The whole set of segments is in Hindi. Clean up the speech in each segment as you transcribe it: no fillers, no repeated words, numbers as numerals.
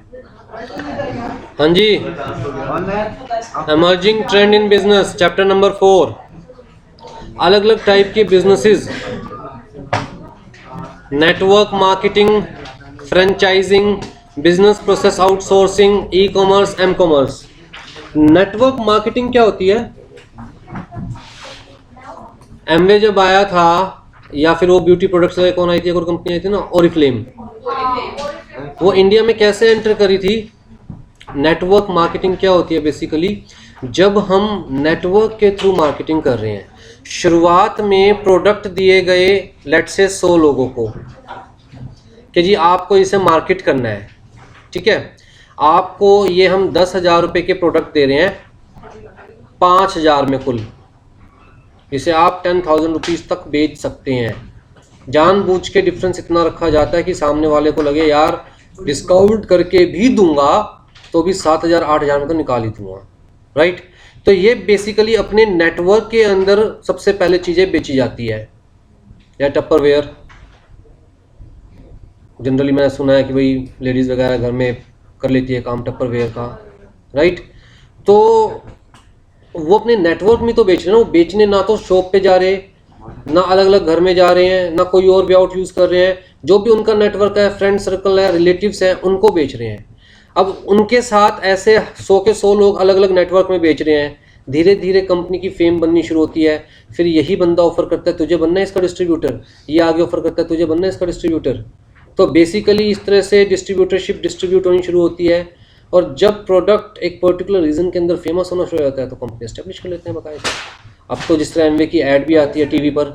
हाँ जी, emerging trend in business, chapter number 4। अलग अलग टाइप के businesses, network marketing, franchising, business process outsourcing, e commerce, m commerce. Network marketing क्या होती है? एमवे जब आया था, या फिर वो ब्यूटी प्रोडक्ट्स कौन आई थी, एक और कंपनी आई थी ना, ओरिफ्लेम, वो इंडिया में कैसे एंटर करी थी? नेटवर्क मार्केटिंग क्या होती है बेसिकली? जब हम नेटवर्क के थ्रू मार्केटिंग कर रहे हैं, शुरुआत में प्रोडक्ट दिए गए लेट्स से 100 लोगों को कि जी आपको इसे मार्केट करना है, ठीक है, आपको ये हम 10,000 रुपये के प्रोडक्ट दे रहे हैं 5,000 में कुल, इसे आप 10,000 रुपीज़ तक बेच सकते हैं। जानबूझ के डिफरेंस इतना रखा जाता है कि सामने वाले को लगे यार डिस्काउंट करके भी दूंगा तो भी 7,000 8,000 में तो निकाल ही दूंगा, राइट। तो ये बेसिकली अपने नेटवर्क के अंदर सबसे पहले चीज़ें बेची जाती है। या टप्परवेयर, जनरली मैंने सुना है कि भाई लेडीज़ वगैरह घर में कर लेती है काम टप्परवेयर का, राइट। तो वो अपने नेटवर्क में तो बेच रहे हैं ना, वो बेचने ना तो शॉप पे जा रहे, ना अलग अलग घर में जा रहे हैं, ना कोई और वे आउट यूज़ कर रहे हैं, जो भी उनका नेटवर्क है, फ्रेंड सर्कल है, रिलेटिव्स हैं, उनको बेच रहे हैं। अब उनके साथ ऐसे 100 के 100 लोग अलग अलग नेटवर्क में बेच रहे हैं, धीरे धीरे कंपनी की फेम बननी शुरू होती है। फिर यही बंदा ऑफर करता है तुझे बनना है इसका डिस्ट्रीब्यूटर, ये आगे ऑफर करता है तुझे बनना है इसका डिस्ट्रीब्यूटर। तो बेसिकली इस तरह से डिस्ट्रीब्यूटरशिप डिस्ट्रीब्यूट होनी शुरू होती है, और जब प्रोडक्ट एक पर्टिकुलर रीजन के अंदर फेमस होना शुरू हो जाता है तो कंपनी एस्टेब्लिश कर लेते हैं बाकायदा। अब तो जिस तरह एमवे की ऐड भी आती है टीवी पर,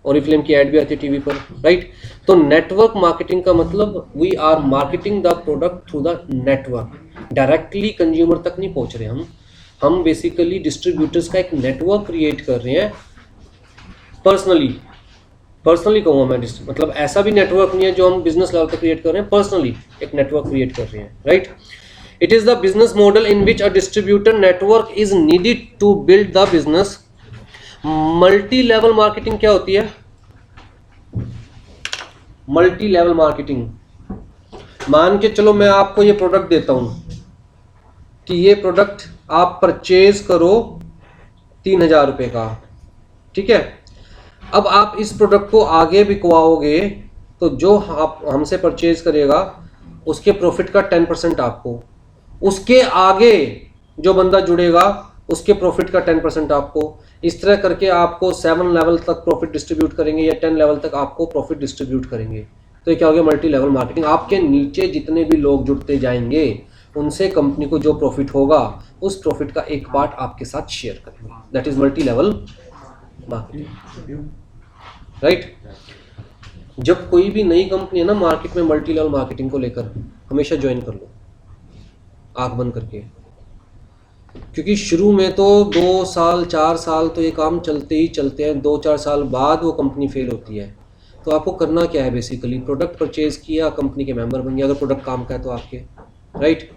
ओरिफ्लेम की ऐड भी आती है टीवी पर, राइट। तो नेटवर्क मार्केटिंग का मतलब we are marketing the product through the network, directly consumer तक नहीं पहुंच रहे हम बेसिकली डिस्ट्रीब्यूटर्स का एक नेटवर्क क्रिएट कर रहे हैं। पर्सनली कहूँगा मैं, मतलब ऐसा भी नेटवर्क नहीं है जो हम बिजनेस लेवल पर क्रिएट कर रहे हैं, पर्सनली एक नेटवर्क क्रिएट कर रहे हैं, right. It is the business model in which a distributor network is needed to build the business. Multi level marketing क्या होती है? मल्टी लेवल मार्केटिंग, मान के चलो मैं आपको ये प्रोडक्ट देता हूं कि ये प्रोडक्ट आप परचेज करो 3,000 रुपये का, ठीक है। अब आप इस प्रोडक्ट को आगे बिकवाओगे तो जो आप हमसे परचेज करेगा उसके प्रॉफिट का 10% आपको, उसके आगे जो बंदा जुड़ेगा उसके प्रॉफिट का 10% आपको। इस तरह करके आपको 7 लेवल तक प्रॉफिट डिस्ट्रीब्यूट करेंगे या 10 लेवल तक आपको प्रॉफिट डिस्ट्रीब्यूट करेंगे। तो ये क्या हो गया? Multi level marketing. आपके नीचे जितने भी लोग जुड़ते जाएंगे उनसे कंपनी को जो प्रॉफिट होगा उस प्रॉफिट का एक पार्ट आपके साथ शेयर करेंगे। That is multi level marketing, right. जब कोई भी नई कंपनी है ना मार्केट में, मल्टी लेवल मार्केटिंग को लेकर हमेशा ज्वाइन कर लो आंख बंद करके, क्योंकि शुरू में तो 2 साल 4 साल तो ये काम चलते ही चलते हैं, 2-4 साल बाद वो कंपनी फेल होती है। तो आपको करना क्या है? बेसिकली प्रोडक्ट परचेज किया, कंपनी के मेंबर बन गया, अगर प्रोडक्ट काम का है तो आपके, राइट।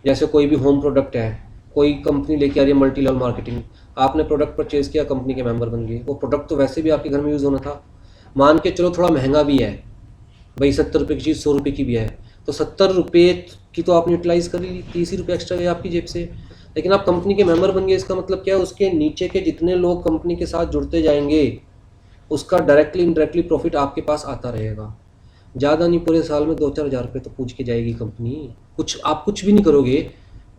जैसे कोई भी होम प्रोडक्ट है, कोई कंपनी लेके आ रही है मल्टी लेवल मार्केटिंग, आपने प्रोडक्ट परचेज किया, कंपनी के मेंबर बन गए, वो प्रोडक्ट तो वैसे भी आपके घर में यूज़ होना था, मान के चलो थोड़ा महंगा भी है भाई, 70 रुपये की चीज़ 100 रुपये की भी है, तो 70 रुपये की तो आपने यूटिलाइज कर ली, 30 रुपये एक्स्ट्रा गए आपकी जेब से। लेकिन आप कंपनी के मेंबर बन गए, इसका मतलब क्या है? उसके नीचे के जितने लोग कंपनी के साथ जुड़ते जाएंगे उसका डायरेक्टली इनडायरेक्टली प्रॉफिट आपके पास आता रहेगा। ज़्यादा नहीं, पूरे साल में 2-4 हज़ार रुपये तो पूछ के जाएगी कंपनी। कुछ आप कुछ भी नहीं करोगे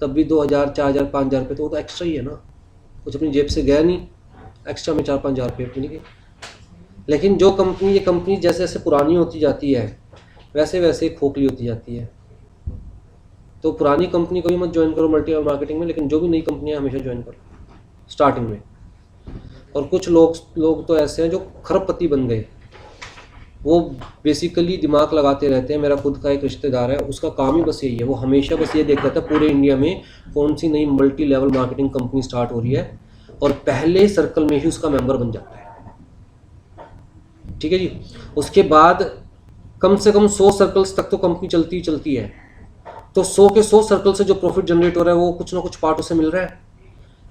तब भी 2,000 4,000 5,000 रुपये तो वो तो एक्स्ट्रा ही है ना, कुछ अपनी जेब से गया नहीं, एक्स्ट्रा में 4-5 हज़ार रुपये अपनी गए। लेकिन जो कंपनी, ये कंपनी जैसे जैसे पुरानी होती जाती है वैसे वैसे खोखली होती जाती है। तो पुरानी कंपनी को भी मत ज्वाइन करो मल्टी लेवल मार्केटिंग में, लेकिन जो भी नई कंपनी है हमेशा ज्वाइन करो स्टार्टिंग में। और कुछ लोग तो ऐसे हैं जो खरबपति बन गए, वो बेसिकली दिमाग लगाते रहते हैं। मेरा खुद का एक रिश्तेदार है, उसका काम ही बस यही है, वो हमेशा बस ये देखता था पूरे इंडिया में कौन सी नई multi level marketing company start हो रही है, और पहले सर्कल में ही उसका मेंबर बन जाता है, ठीक है जी। उसके बाद कम से कम 100 सर्कल्स तक तो कंपनी चलती ही चलती है, तो 100 के 100 सर्कल से जो प्रॉफिट जनरेट हो रहा है वो कुछ ना कुछ पार्ट उसे मिल रहा है।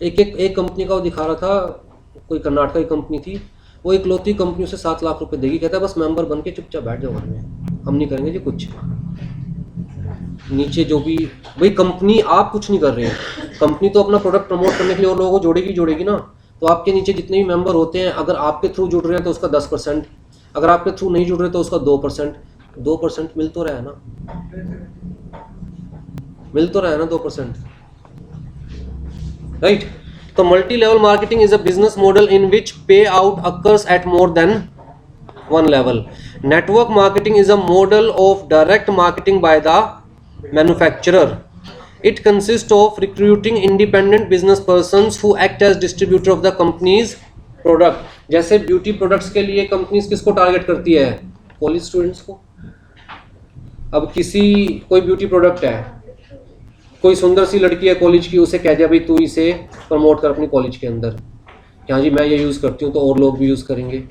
एक कंपनी का वो दिखा रहा था, कोई कर्नाटक की कंपनी थी, वो इकलौती कंपनी उसे 7 लाख रुपए देगी, कहता है बस मेंबर बन के चुपचाप बैठ जाओ घर में, हम नहीं करेंगे जी कुछ। नीचे जो भी भाई कंपनी, आप कुछ नहीं कर रहे हैं, कंपनी तो अपना प्रोडक्ट प्रमोट करने के लिए और लोगों को जोड़ेगी ना। तो आपके नीचे जितने भी मेंबर होते हैं, अगर आपके थ्रू जुड़ रहे हैं तो उसका 10%, अगर आपके थ्रू नहीं जुड़ रहे तो उसका 2%। 2% मिल तो रहा है ना, 2%, राइट। तो multi level marketing is a business model in which pay out occurs at more than one level. Network marketing is a model of direct marketing by the manufacturer. It consists of recruiting independent business persons who act as distributor of the company's product. जैसे ब्यूटी प्रोडक्ट्स के लिए कंपनीज किसको टारगेट करती है? कॉलेज स्टूडेंट्स को। अब कोई ब्यूटी प्रोडक्ट है, कोई सुंदर सी लड़की है कॉलेज की, उसे कह दिया भाई तू इसे प्रमोट कर अपनी कॉलेज के अंदर, हाँ जी मैं ये यूज़ करती हूँ तो और लोग भी यूज़ करेंगे,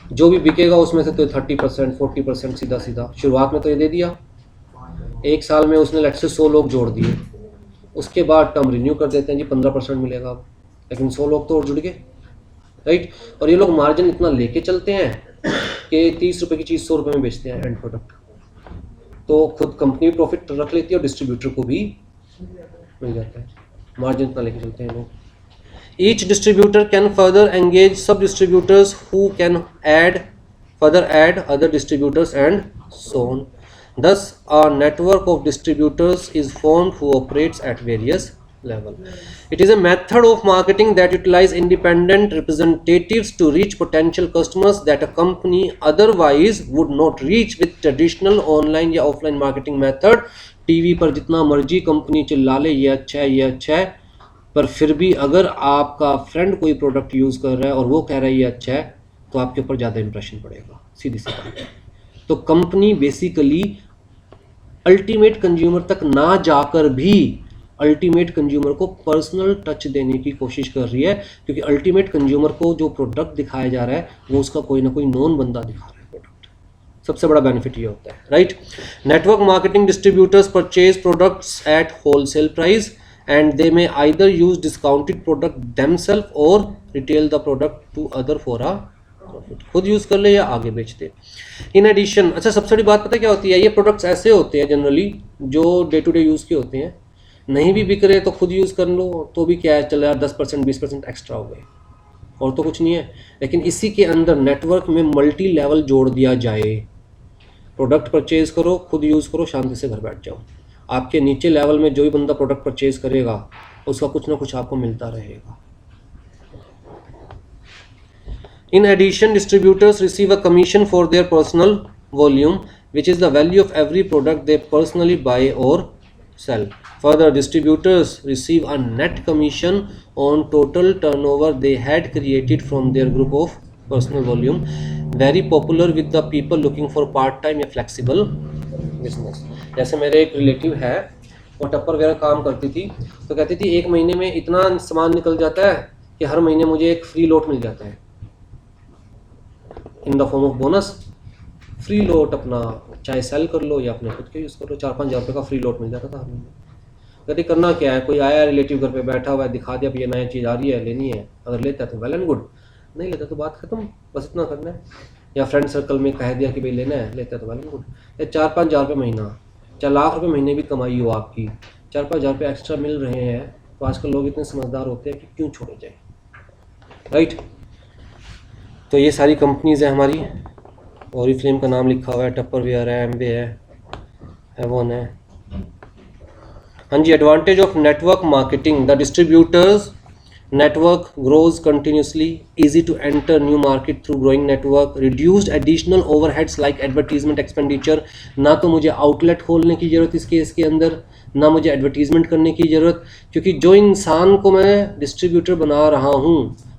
जो भी बिकेगा उसमें से तो 30% 40% सीधा सीधा शुरुआत में तो ये दे दिया। एक साल में उसने लेट से 100 लोग जोड़ दिए, उसके बाद टर्म रिन्यू कर देते हैं जी 15% मिलेगा अब, लेकिन 100 लोग तो और जुड़ गए, राइट। और ये लोग मार्जिन इतना लेके चलते हैं कि 30 रुपये की चीज़ 100 रुपये में बेचते हैं एंड प्रोडक्ट। तो खुद कंपनी प्रॉफिट रख लेती है और डिस्ट्रीब्यूटर को भी मिल जाता है, मार्जिन इतना लेके चलते हैं लोग। Each distributor can further engage sub-distributors who can further add other distributors and so on. Thus, a network of distributors is formed who operates at various levels. It is a method of marketing that utilizes independent representatives to reach potential customers that a company otherwise would not reach with traditional online या offline marketing method. टीवी पर जितना मर्जी कंपनी चिल्ला ले ये अच्छा है, ये अच्छा है, पर फिर भी अगर आपका फ्रेंड कोई प्रोडक्ट यूज़ कर रहा है और वो कह रहा है ये अच्छा है, तो आपके ऊपर ज़्यादा इंप्रेशन पड़ेगा, सीधी सी बात है। तो कंपनी बेसिकली अल्टीमेट कंज्यूमर तक ना जाकर भी अल्टीमेट कंज्यूमर को पर्सनल टच देने की कोशिश कर रही है, क्योंकि अल्टीमेट कंज्यूमर को जो प्रोडक्ट दिखाया जा रहा है वो उसका कोई ना कोई नॉन बंदा दिखा रहा है प्रोडक्ट। सबसे बड़ा बेनिफिट ये होता है, right. Network marketing distributors purchase products at wholesale price and they may either use discounted product themselves or retail the product to other for a profit. खुद यूज़ कर ले या आगे बेच दे। इन एडिशन, अच्छा सबसे बड़ी बात पता क्या होती है, ये प्रोडक्ट्स ऐसे होते हैं जनरली जो डे टू डे यूज़ के होते हैं, नहीं भी बिक रहे तो खुद यूज़ कर लो तो भी क्या है, चलो यार 10% 20% एक्स्ट्रा हो गए और तो कुछ नहीं है। लेकिन इसी के अंदर नेटवर्क में मल्टी लेवल जोड़ दिया जाए, प्रोडक्ट परचेज करो, खुद यूज़ करो, शांति से घर बैठ जाओ, आपके नीचे लेवल में जो भी बंदा प्रोडक्ट परचेज करेगा उसका कुछ ना कुछ आपको मिलता रहेगा। In addition distributors receive a commission for their personal volume which is the value of every product they personally buy और sell. Further distributors receive a net commission on total turnover they had created from their group of personal volume, very popular with the people looking for part time या फ्लेक्सिबल बिजनेस। जैसे मेरे एक रिलेटिव है, वो टप्पर वगैरह काम करती थी, तो कहती थी एक महीने में इतना सामान निकल जाता है कि हर महीने मुझे एक फ्री लोट मिल जाता है in the form of bonus. Free lot अपना चाहे सेल कर लो या अपने खुद के यूज़ कर लो, 4-5 हज़ार रुपये का फ्री लोट मिल जाता था हर महीने। कहती करना क्या है, कोई आया रिलेटिव घर पे बैठा हुआ है, दिखा दिया ये नया चीज़ आ रही है लेनी है, अगर लेता है तो वेल एंड गुड, नहीं लेता तो बात खत्म, बस इतना करना है। या फ्रेंड सर्कल में कह दिया कि भाई लेना है, लेता है तो वेल एंड गुड। 4-5 हज़ार रुपये महीना, 4 लाख रुपये महीने भी कमाई हो आपकी, 4-5 हज़ार रुपये एक्स्ट्रा मिल रहे हैं, तो आजकल लोग इतने समझदार होते हैं कि क्यों छोड़े जाए, राइट। तो ये सारी कंपनीज़ हैं हमारी, ओरिफ्लेम का नाम लिखा हुआ है, टप्परवेयर है, एमवे है, एवोन है। हाँ जी, advantage of network marketing, the distributors network grows continuously, easy to enter new market through growing network, reduced additional overheads like advertisement expenditure। ना तो मुझे आउटलेट खोलने की ज़रूरत इसके अंदर, ना मुझे एडवर्टीजमेंट करने की ज़रूरत, क्योंकि जो इंसान को मैं डिस्ट्रीब्यूटर बना रहा हूँ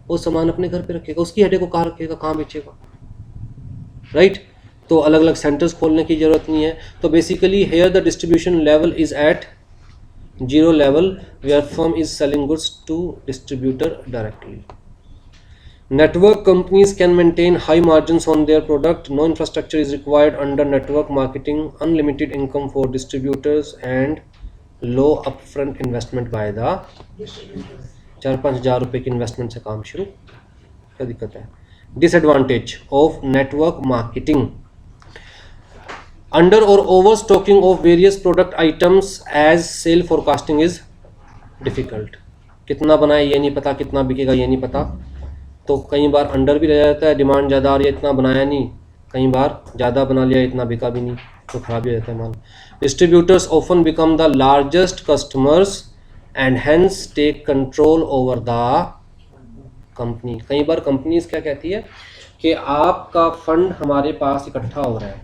वो सामान अपने घर पे रखेगा, उसकी हेडेक को कहाँ रखेगा, कहाँ बेचेगा, राइट। तो अलग अलग सेंटर्स खोलने की ज़रूरत नहीं है। तो basically here the distribution level is at zero level where firm is selling goods to distributor directly. Network companies can maintain high margins on their product. No infrastructure is required under network marketing. Unlimited income for distributors and low upfront investment by the 4-5 हज़ार रुपये की इन्वेस्टमेंट से काम शुरू, क्या दिक्कत है। Disadvantage of network marketing, under और over stocking of various product items as sale forecasting is difficult. कितना बनाए ये नहीं पता, कितना बिकेगा ये नहीं पता, तो कई बार अंडर भी रह जाता है, डिमांड ज़्यादा आ रही है, इतना बनाया नहीं, कई बार ज़्यादा बना लिया, इतना बिका भी नहीं, तो खराब भी रहता है माल। Distributors often become the largest customers and hence take control over the company. कई बार कंपनीज क्या कहती है कि आपका फंड हमारे पास इकट्ठा हो रहा है,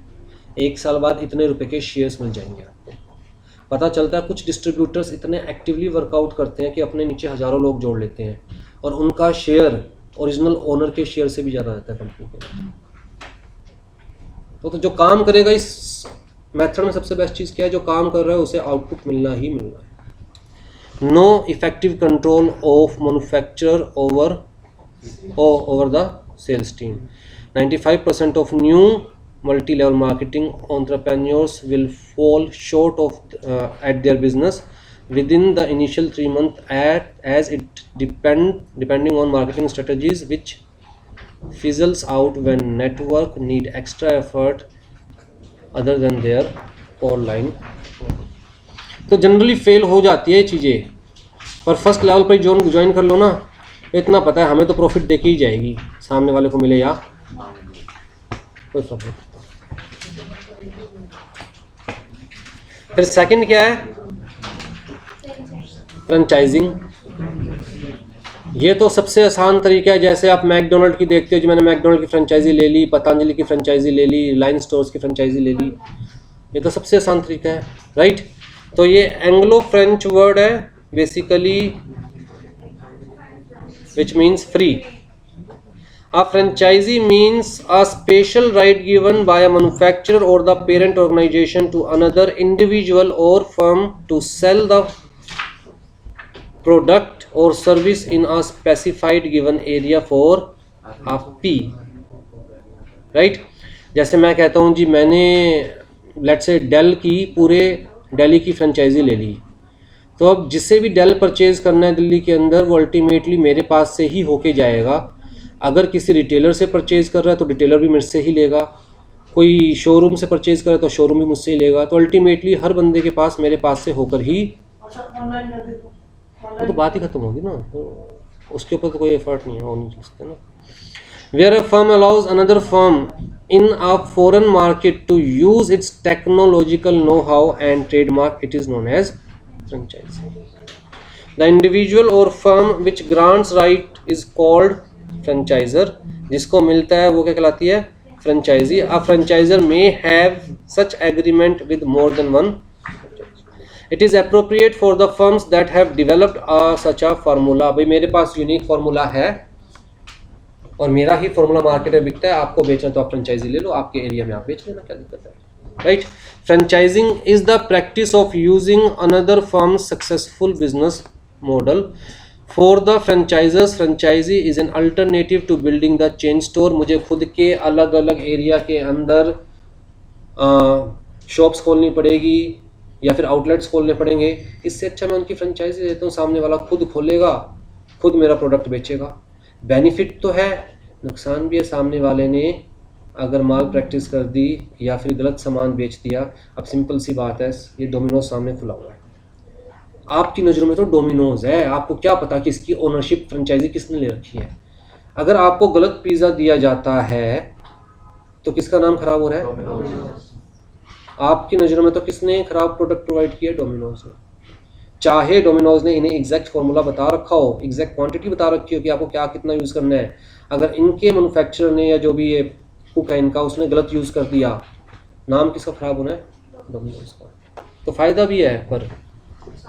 1 साल बाद इतने रुपए के शेयर्स मिल जाएंगे आपको। पता चलता है कुछ डिस्ट्रीब्यूटर्स इतने एक्टिवली वर्कआउट करते हैं कि अपने नीचे हज़ारों लोग जोड़ लेते हैं और उनका शेयर ओरिजिनल ओनर के शेयर से भी ज़्यादा रहता है कंपनी के। तो जो काम करेगा इस मेथड में सबसे बेस्ट चीज़ क्या है, जो काम कर रहा है उसे आउटपुट मिलना ही मिलना है। No effective control of manufacturer over the sales team. 95% of new multi-level marketing entrepreneurs will fall short of at their business within the initial 3 months as it depending on marketing strategies which fizzles out when network need extra effort other than their core line. तो जनरली फेल हो जाती है चीज़ें, पर फर्स्ट लेवल पर ज्वाइन कर लो ना, इतना पता है हमें तो प्रॉफिट देके ही जाएगी, सामने वाले को मिले या कोई फर्क नहीं। फिर सेकंड क्या है, फ्रेंचाइजिंग। ये तो सबसे आसान तरीका है, जैसे आप मैकडोनल्ड की देखते हो, जो मैंने मैकडोनल्ड की फ्रेंचाइजी ले ली, पतंजलि की फ्रेंचाइजी ले ली, रिलायंस स्टोर्स की फ्रेंचाइजी ले ली, ये तो सबसे आसान तरीका है, राइट। तो ये एंग्लो फ्रेंच वर्ड है basically, which means free. A franchisee means a special right given by a manufacturer or the parent organization to another individual or firm to sell the product or service in a specified given area for a fee, right? जैसे मैं कहता हूँ जी, मैंने लेट्स से डेल की पूरे दिल्ली की फ्रेंचाइजी ले ली, तो अब जिससे भी डेल परचेज करना है दिल्ली के अंदर, वो अल्टीमेटली मेरे पास से ही होके जाएगा। अगर किसी रिटेलर से परचेज कर रहा है तो रिटेलर भी मेरे से ही लेगा, कोई शोरूम से परचेज कर रहा है तो शोरूम भी मुझसे ही लेगा, तो अल्टीमेटली हर बंदे के पास मेरे पास से होकर ही, वो तो बात ही खत्म होगी ना, तो उसके ऊपर तो कोई एफर्ट नहीं है, हो नहीं सकता ना। Where a firm allows another firm in a foreign market to use its technological know-how and trademark, it is known as franchise. The individual or firm which grants right is called franchisor. जिसको मिलता है वो क्या कहलाती है, franchisee. A franchisor may have such agreement with more than one. It is appropriate for the firms that have developed such a formula. भाई मेरे पास यूनिक फार्मूला है और मेरा ही फार्मूला मार्केट में बिकता है, आपको बेचना तो आप फ्रेंचाइजी ले लो, आपके एरिया में आप बेच लेना, क्या दिक्कत है, right. Franchising is the practice of using another firm successful business model for the franchisers. Franchisee is an alternative to building the chain store. मुझे खुद के अलग अलग एरिया के अंदर शॉप्स खोलनी पड़ेगी या फिर आउटलेट्स खोलने पड़ेंगे, इससे अच्छा मैं उनकी फ्रेंचाइजी देता हूँ, सामने वाला खुद खोलेगा, खुद मेरा प्रोडक्ट बेचेगा। बेनिफिट तो है, नुकसान भी है, सामने वाले ने अगर माल प्रैक्टिस कर दी या फिर गलत सामान बेच दिया। अब सिंपल सी बात है, ये डोमिनोज सामने खुला हुआ है, आपकी नज़रों में तो डोमिनोज है, आपको क्या पता कि इसकी ओनरशिप फ्रेंचाइजी किसने ले रखी है। अगर आपको गलत पिज़्ज़ा दिया जाता है तो किसका नाम खराब हो रहा है, आपकी नज़रों में तो किसने खराब प्रोडक्ट प्रोवाइड किया, डोमिनोज ने। चाहे डोमिनोज ने इन्हें एग्जैक्ट फार्मूला बता रखा हो, एग्जैक्ट क्वांटिटी बता रखी हो कि आपको क्या कितना यूज़ करना है, अगर इनके मैन्युफैक्चरर ने या जो भी ये कुक है इनका, उसने गलत यूज़ कर दिया, नाम किसका ख़राब होना है, डोमिनोज का। तो फ़ायदा भी है पर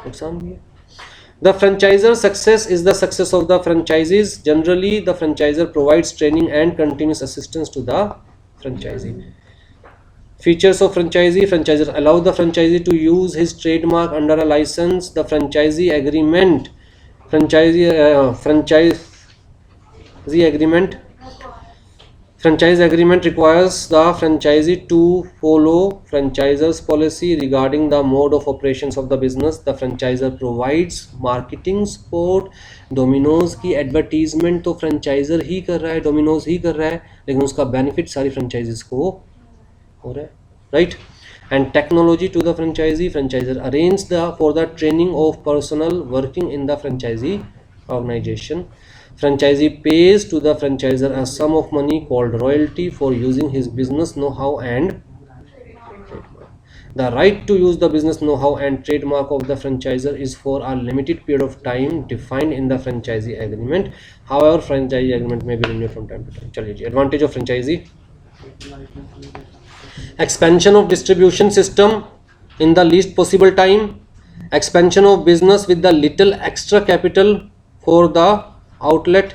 नुकसान भी है। The franchiser success is the success of the franchisees. Generally the franchiser provides training and continuous assistance to the franchisee. Features of franchisee: franchisor allow the franchisee to use his trademark under a license. The franchisee agreement franchise agreement requires the franchisee to follow franchisor's policy regarding the mode of operations of the business. The franchisor provides marketing support. Domino's की advertisement तो franchisor ही कर रहा है, Domino's ही कर रहा है, लेकिन उसका benefit सारी franchises को हो रहा है, right. and technology to the franchisee. Franchisor arranges for the training of personnel working in the franchisee organization. Franchisee pays to the franchisor a sum of money called royalty for using his business know-how and trademark. The right to use the business know-how and trademark of the franchisor is for a limited period of time defined in the franchisee agreement. However, franchisee agreement may be renewed from time to time. चलिए जी, advantage of franchisee. Expansion of distribution system in the least possible time. Expansion of business with the little extra capital for the outlet.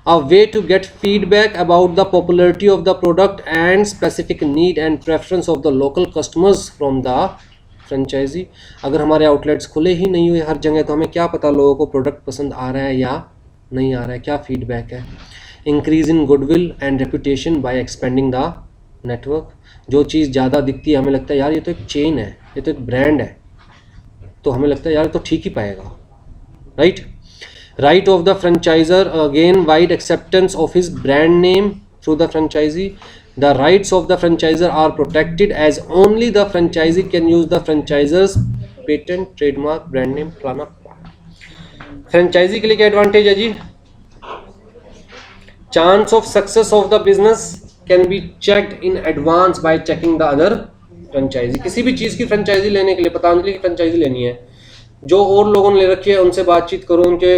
A way to get feedback about the popularity of the product and specific need and preference of the local customers from the franchisee. अगर हमारे आउटलेट्स खुले ही नहीं हुए हर जगह तो हमें क्या पता लोगों को प्रोडक्ट पसंद आ रहा है या नहीं आ रहा है, क्या फीडबैक है. Increase in goodwill and reputation by expanding the network. जो चीज़ ज़्यादा दिखती है हमें लगता है यार ये तो एक चेन है, ये तो एक ब्रांड है, तो हमें लगता है यार तो ठीक ही पाएगा, right. Right of the franchisor, again wide acceptance of his brand name through the franchisee. The rights of the franchisor are protected as only the franchisee can use the franchisor's patent, trademark, brand name, फलाना. franchisee के लिए क्या advantage है जी? Chance of success of the business can be checked in advance by checking the other franchisee. किसी भी चीज़ की franchisee लेने के लिए पतंजलि की franchisee लेनी है, जो और लोगों ने ले रखी है उनसे बातचीत करो, उनके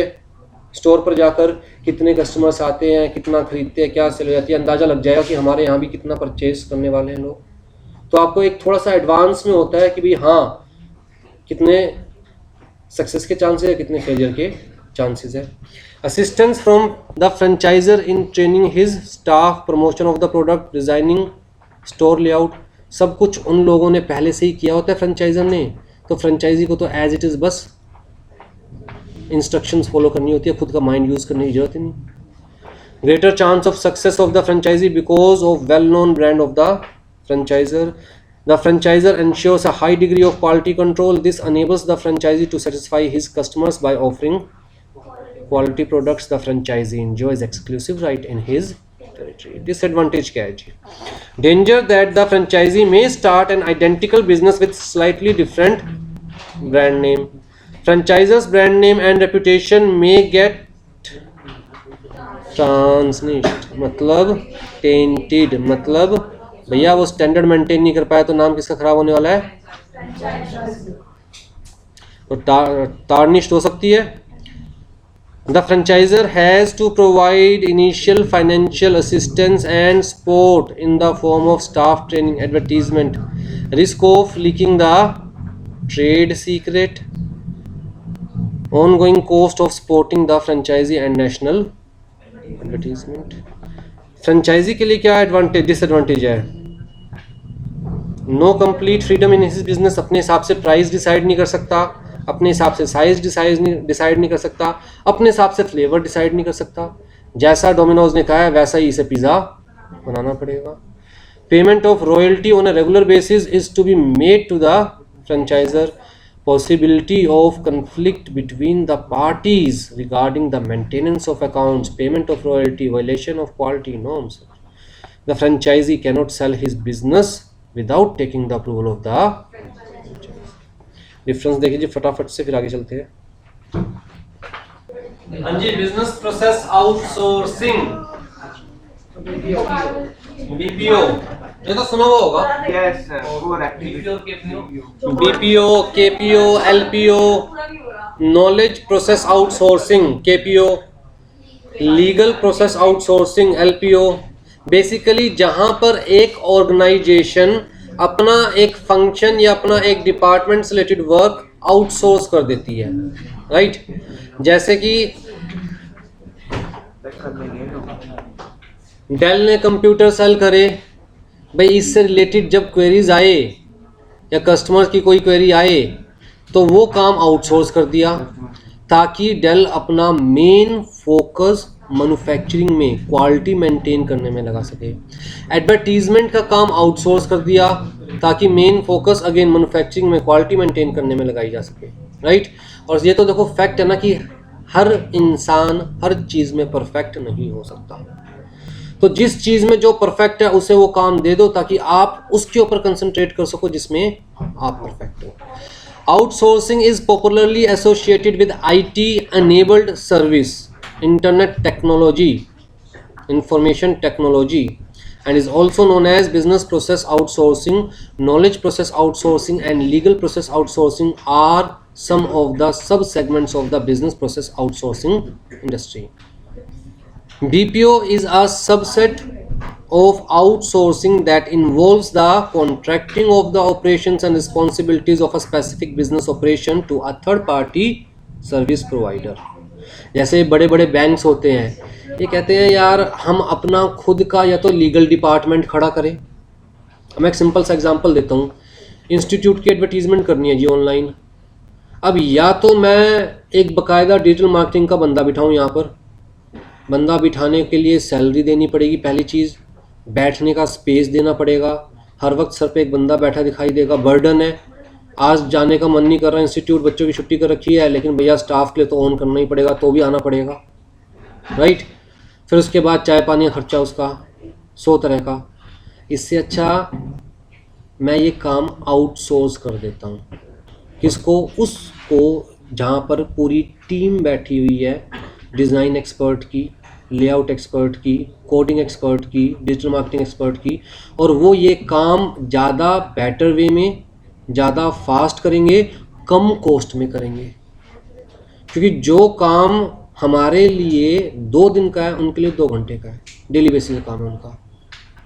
स्टोर पर जाकर कितने कस्टमर्स आते हैं, कितना खरीदते हैं, क्या सेल हो जाती है, अंदाज़ा लग जाएगा कि हमारे यहाँ भी कितना परचेज करने वाले हैं लोग. तो आपको एक थोड़ा सा एडवांस में होता है कि भाई हाँ कितने सक्सेस के चांसेस है, कितने फेलियर के चांसेस है. Assistance from the franchisor in training his staff, promotion of the product, designing store layout, सब कुछ उन लोगों ने पहले से ही किया होता है फ्रेंचाइजर ने. तो फ्रेंचाइजी को तो एज इट इज़ बस इंस्ट्रक्शंस फॉलो करनी होती है, खुद का माइंड यूज़ करने की जरूरत ही नहीं. Greater chance of success of the franchisee because of well known brand of the franchiser. The franchiser ensures a high degree of quality control. This enables the franchisee to satisfy his customers by offering quality products. The franchisee enjoys exclusive right in his territory. Disadvantage क्या है जी? Danger that the franchisee may start an identical business with slightly different brand name. Franchisor's brand name and reputation may get tarnished, मतलब tainted, मतलब भैया वो स्टैंडर्ड मेंटेन नहीं कर पाया तो नाम किसका खराब होने वाला है? तो tarnished हो सकती है. The franchisor has to provide initial financial assistance and support in the form of staff training, advertisement, risk of leaking the trade secret, ongoing cost of supporting the franchisee and national advertisement. franchisee के लिए क्या advantage disadvantage है? No complete freedom in his business. अपने हिसाब से प्राइस डिसाइड नहीं कर सकता, अपने हिसाब से साइज डिसाइड नहीं कर सकता, अपने हिसाब से फ्लेवर डिसाइड नहीं कर सकता. जैसा डोमिनोज ने कहा है वैसा ही इसे पिज़्ज़ा बनाना पड़ेगा. Payment of royalty on a regular basis is to be made to the franchiser. Possibility of conflict between the parties regarding the maintenance of accounts, payment of royalty, violation of quality norms. The franchisee cannot sell his business without taking the approval of the. Difference देखिए जी फटाफट से, फिर आगे चलते हैं. हाँ जी, बिजनेस प्रोसेस आउटसोर्सिंग, बीपीओ, ये तो सुना हुआ होगा. Yes, sir. Correct. BPO, KPO, LPO, knowledge process outsourcing KPO, legal process outsourcing LPO. Basically जहां पर एक ऑर्गेनाइजेशन अपना एक फंक्शन या अपना एक डिपार्टमेंट से रिलेटेड वर्क आउटसोर्स कर देती है, राइट. जैसे कि डेल ने कंप्यूटर सेल करे, भाई इससे रिलेटेड जब क्वेरीज आए या कस्टमर की कोई क्वेरी आए तो वो काम आउटसोर्स कर दिया ताकि डेल अपना मेन फोकस मैन्युफैक्चरिंग में क्वालिटी मेंटेन करने में लगा सके. एडवर्टीजमेंट का काम आउटसोर्स कर दिया ताकि मेन फोकस अगेन मैन्युफैक्चरिंग में क्वालिटी मेंटेन करने में लगाई जा सके, राइट. और ये तो देखो फैक्ट है ना कि हर इंसान हर चीज़ में परफेक्ट नहीं हो सकता. तो जिस चीज में जो परफेक्ट है उसे वो काम दे दो ताकि आप उसके ऊपर कंसंट्रेट कर सको जिसमें आप परफेक्ट हो. Outsourcing is popularly associated with IT enabled service, internet technology, information technology, and is also known as business process outsourcing, knowledge process outsourcing, and legal process outsourcing are some of the sub segments of the business process outsourcing industry. BPO is a subset of outsourcing that involves the contracting of the operations and responsibilities of a specific business operation to a third party service provider. जैसे बड़े बड़े बैंक्स होते हैं, ये कहते हैं यार हम अपना खुद का या तो लीगल डिपार्टमेंट खड़ा करें. मैं एक सिंपल सा एग्जांपल देता हूँ. इंस्टीट्यूट की एडवर्टीजमेंट करनी है जी ऑनलाइन. अब या तो मैं एक बकायदा डिजिटल मार्केटिंग का बंदा बिठाऊँ, यहाँ पर बंदा बिठाने के लिए सैलरी देनी पड़ेगी, पहली चीज़ बैठने का स्पेस देना पड़ेगा, हर वक्त सर पे एक बंदा बैठा दिखाई देगा, बर्डन है. आज जाने का मन नहीं कर रहा, इंस्टीट्यूट बच्चों की छुट्टी कर रखी है, लेकिन भैया स्टाफ के लिए तो ऑन करना ही पड़ेगा, तो भी आना पड़ेगा, राइट. फिर उसके बाद चाय पानी का खर्चा उसका 100 तरह का. इससे अच्छा मैं ये काम आउटसोर्स कर देता हूँ. किसको? उसको जहाँ पर पूरी टीम बैठी हुई है, डिज़ाइन एक्सपर्ट की, लेआउट एक्सपर्ट की, कोडिंग एक्सपर्ट की, डिजिटल मार्केटिंग एक्सपर्ट की, और वो ये काम ज़्यादा बेटर वे में, ज़्यादा फास्ट करेंगे, कम कॉस्ट में करेंगे. क्योंकि जो काम हमारे लिए 2 दिन का है उनके लिए 2 घंटे का है, डेली बेसिस का काम है उनका,